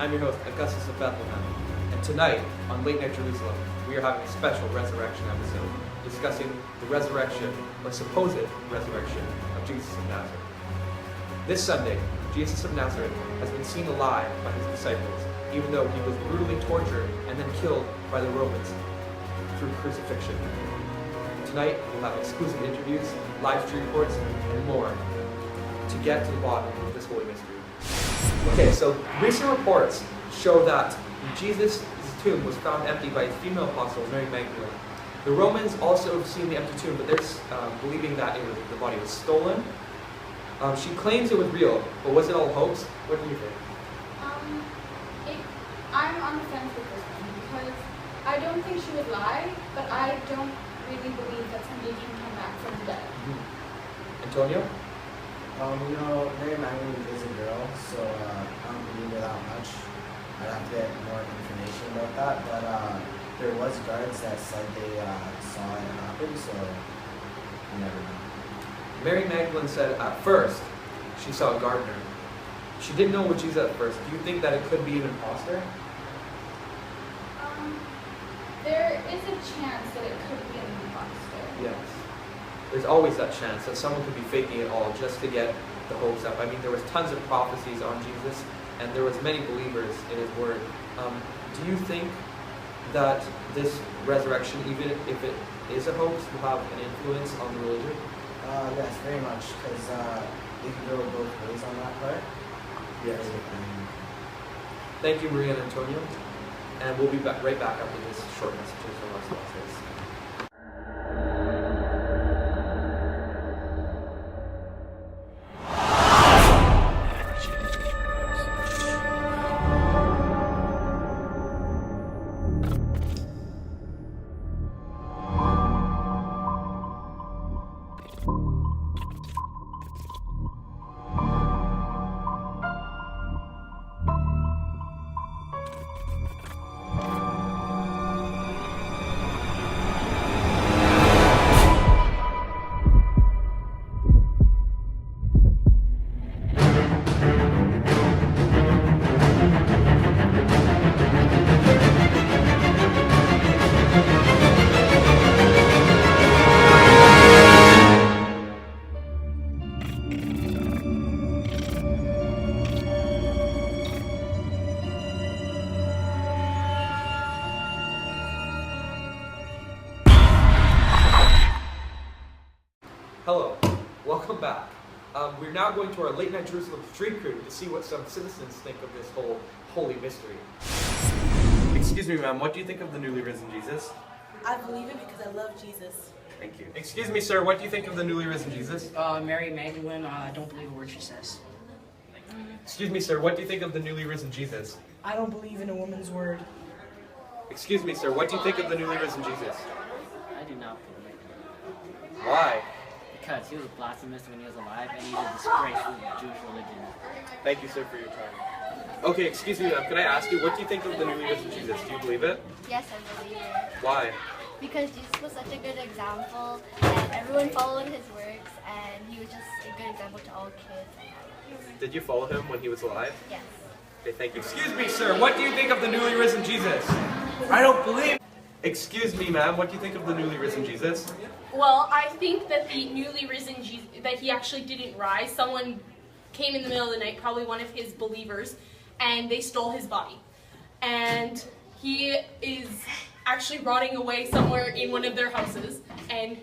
I'm your host, Augustus of Bethlehem, and tonight on Late Night Jerusalem, we are having a special resurrection episode discussing the resurrection, or supposed resurrection, of Jesus of Nazareth. This Sunday, Jesus of Nazareth has been seen alive by his disciples, even though he was brutally tortured and then killed by the Romans through crucifixion. Tonight, we'll have exclusive interviews, live stream reports, and more to get to the bottom of this holy mystery. Okay, so recent reports show that Jesus' tomb was found empty by his female apostle, Mary Magdalene. The Romans also have seen the empty tomb, but they're believing that the body was stolen. She claims it was real, but was it all hoax? What do you think? I'm on the fence with this one because I don't think she would lie, but I don't really believe that somebody can come back from the dead. Antonio? Mary Magdalene is a girl, so I don't believe her that much. I'd have to get more information about that, but there was guards that said they saw it happen, so you never know. Mary Magdalene said at first she saw a gardener. She didn't know what Jesus at first. Do you think that it could be an imposter? There is a chance that it could be an imposter. Yes. There's always that chance that someone could be faking it all just to get the hopes up. I mean, there was tons of prophecies on Jesus, and there was many believers in his word. Do you think that this resurrection, even if it is a hoax, will have an influence on the religion? Yes, very much, because they can go both ways on that part. Yes. Thank you, Maria and Antonio. And we'll be right back after this short message from our sponsors. Hello, welcome back. We're now going to our Late Night Jerusalem stream crew to see what some citizens think of this whole holy mystery. Excuse me, ma'am, what do you think of the newly risen Jesus? I believe it because I love Jesus. Thank you. Excuse me, sir, what do you think of the newly risen Jesus? Mary Magdalene, I don't believe a word she says. Excuse me, sir, what do you think of the newly risen Jesus? I don't believe in a woman's word. Excuse me, sir, what do you think of the newly risen Jesus? I do not believe it. Why? Because he was blasphemous when he was alive, and he's a disgrace to the Jewish religion. Thank you, sir, for your time. Okay, excuse me, ma'am, can I ask you, what do you think of the newly risen Jesus? Do you believe it? Yes, I believe it. Why? Because Jesus was such a good example, and everyone followed his works, and he was just a good example to all kids. Did you follow him when he was alive? Yes. Okay, thank you. Excuse me, sir, what do you think of the newly risen Jesus? I don't believe. Excuse me, ma'am, what do you think of the newly risen Jesus? Well, I think that the newly risen Jesus, that he actually didn't rise. Someone came in the middle of the night, probably one of his believers, and they stole his body. And he is actually rotting away somewhere in one of their houses, and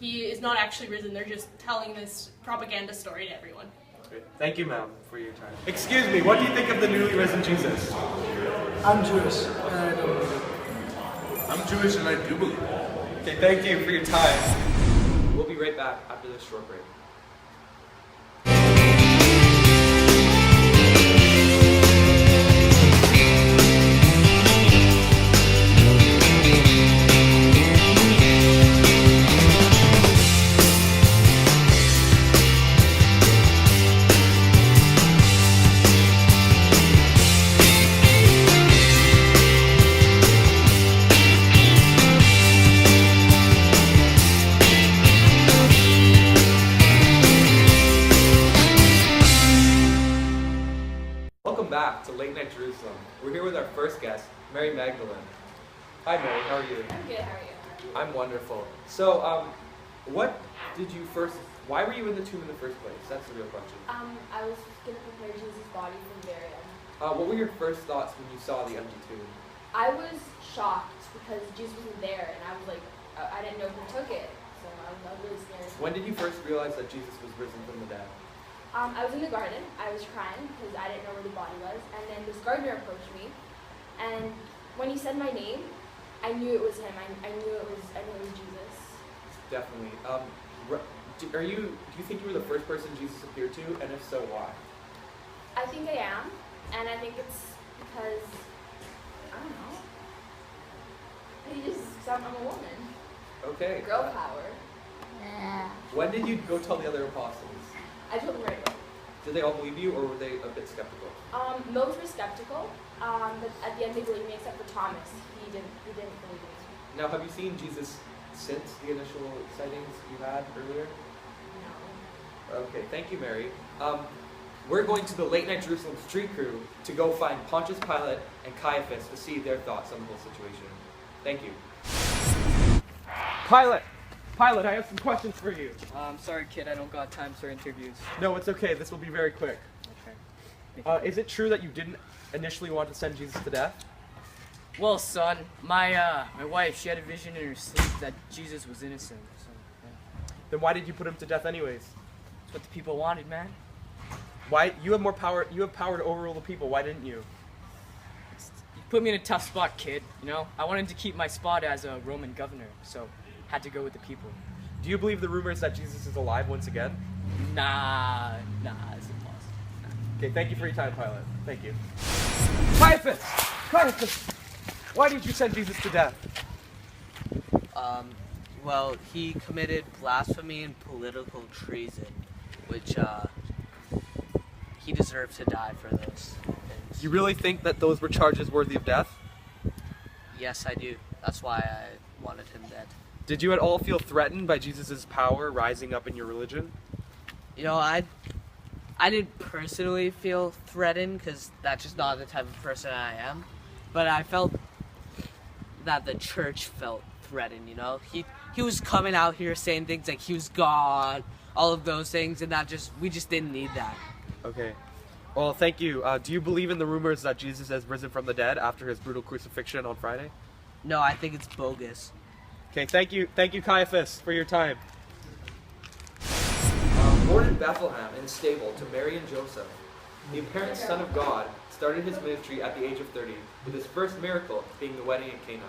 he is not actually risen. They're just telling this propaganda story to everyone. Great. Thank you, ma'am, for your time. Excuse me, what do you think of the newly risen Jesus? I'm Jewish, and I don't believe it. I'm Jewish, and I do believe it. Okay, thank you for your time. We'll be right back after this short break. back to Late Night Jerusalem. We're here with our first guest, Mary Magdalene. Hi Mary, how are you? I'm good, how are you? I'm wonderful. So, why were you in the tomb in the first place? That's the real question. I was going to prepare Jesus' body for burial. What were your first thoughts when you saw the empty tomb? I was shocked because Jesus wasn't there, and I was like, I didn't know who took it, so I was really scared. When did you first realize that Jesus was risen from the dead? I was in the garden. I was crying because I didn't know where the body was, and then this gardener approached me, and when he said my name, I knew it was him. I knew it was Jesus. Definitely. Do you think you were the first person Jesus appeared to, and if so, why? I think I am, and I think it's because, I don't know, I'm a woman. Okay. Girl power. When did you go tell the other apostles? I told them right away. Did they all believe you, or were they a bit skeptical? Most were skeptical, but at the end they believed me, except for Thomas. He didn't believe me. Now, have you seen Jesus since the initial sightings you had earlier? No. Okay, thank you, Mary. We're going to the Late Night Jerusalem street crew to go find Pontius Pilate and Caiaphas to see their thoughts on the whole situation. Thank you. Pilate, I have some questions for you. I'm sorry, kid. I don't got time for interviews. No, it's okay. This will be very quick. Okay. Is it true that you didn't initially want to send Jesus to death? Well, son, my wife, she had a vision in her sleep that Jesus was innocent. So, yeah. Then why did you put him to death anyways? That's what the people wanted, man. Why? You have more power. You have power to overrule the people. Why didn't you? You put me in a tough spot, kid. You know, I wanted to keep my spot as a Roman governor, so had to go with the people. Do you believe the rumors that Jesus is alive once again? Nah, it's impossible. Okay, thank you for your time, Pilate. Thank you. Caiaphas! Why did you send Jesus to death? Well, he committed blasphemy and political treason, which, he deserved to die for those things. You really think that those were charges worthy of death? Yes, I do. That's why I wanted him dead. Did you at all feel threatened by Jesus' power rising up in your religion? You know, I didn't personally feel threatened, because that's just not the type of person I am. But I felt that the church felt threatened, you know? He was coming out here saying things like he was God, all of those things, and we just didn't need that. Okay. Well, thank you. Do you believe in the rumors that Jesus has risen from the dead after his brutal crucifixion on Friday? No, I think it's bogus. Okay, thank you, Caiaphas, for your time. Born in Bethlehem in a stable to Mary and Joseph, the apparent Son of God started his ministry at the age of 30, with his first miracle being the wedding in Cana.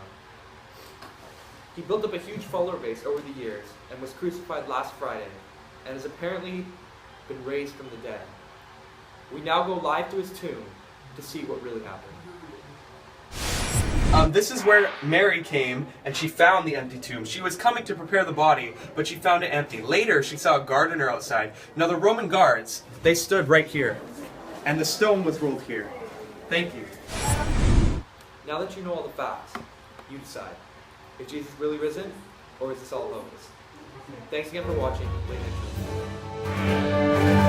He built up a huge follower base over the years and was crucified last Friday, and has apparently been raised from the dead. We now go live to his tomb to see what really happened. This is where Mary came, and she found the empty tomb. She was coming to prepare the body, but she found it empty. Later, she saw a gardener outside. Now, the Roman guards, they stood right here, and the stone was rolled here. Thank you. Now that you know all the facts, you decide. Is Jesus really risen, or is this all a hoax? Thanks again for watching Late Night Jerusalem.